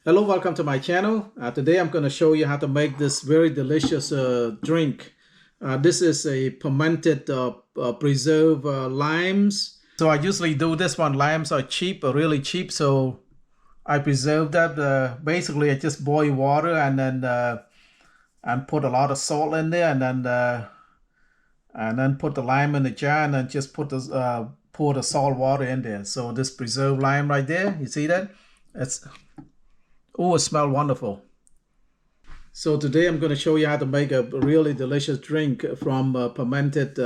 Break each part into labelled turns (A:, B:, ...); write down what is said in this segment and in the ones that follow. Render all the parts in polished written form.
A: Hello, welcome to my channel. Today I'm going to show you how to make this very delicious drink. This is a fermented preserved limes. So I usually do this one. Limes are cheap, really cheap. So I preserve that. Basically, I just boil water and then and put a lot of salt in there, and then put the lime in the jar, and then just put the pour the salt water in there. So this preserved lime right there, you see that? Oh, it smells wonderful. So today I'm going to show you how to make a really delicious drink from fermented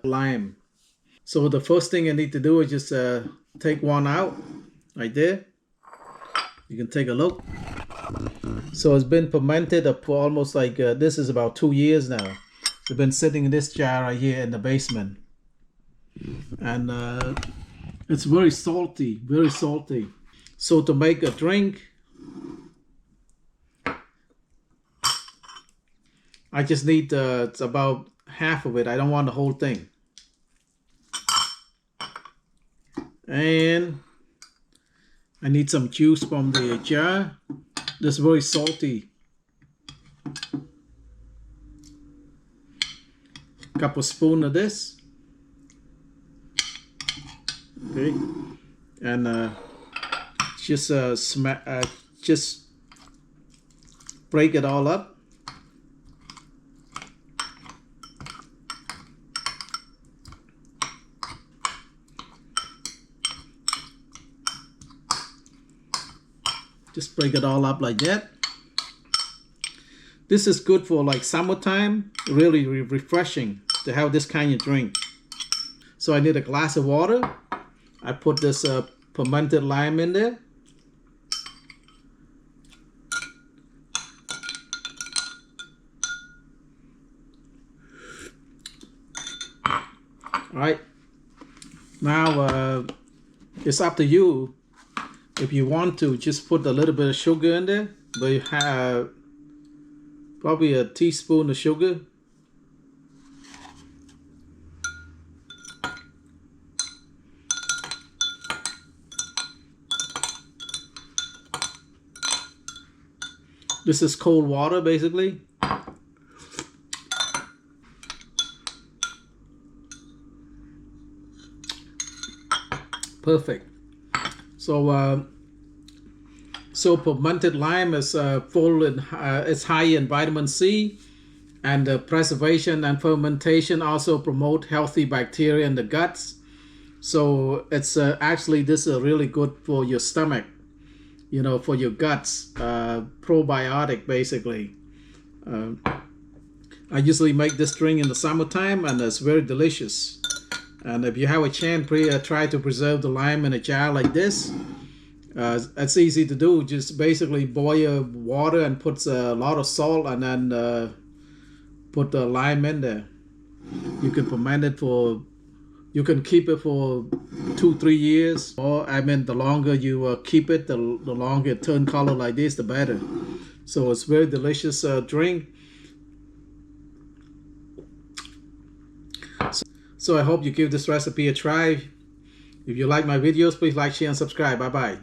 A: lime. So the first thing you need to do is just take one out right there. You can take a look. So it's been fermented for almost like, this is about 2 years now. It's been sitting in this jar right here in the basement. And it's very salty, very salty. So to make a drink, I just need it's about half of it. I don't want the whole thing. And I need some juice from the jar. This is very salty. Couple spoon of this. Okay. And just break it all up. Just break it all up like that. This is good for like summertime. Really refreshing to have this kind of drink. So I need a glass of water. I put this fermented lime in there. All right. Now it's up to you. If you want to, just put a little bit of sugar in there, but you have probably a teaspoon of sugar. This is cold water, basically. Perfect. So fermented lime is it's high in vitamin C, and preservation and fermentation also promote healthy bacteria in the guts. So it's actually, this is really good for your stomach, you know, for your guts, probiotic basically. I usually make this drink in the summertime, and it's very delicious. And if you have a chance, try to preserve the lime in a jar like this. It's easy to do. Just basically boil water and put a lot of salt, and then put the lime in there. You can ferment it you can keep it for 2-3 years. Or I mean, the longer you keep it, the longer it turn color like this, the better. So it's very delicious drink. So I hope you give this recipe a try. If you like my videos, please like, share, and subscribe. Bye-bye.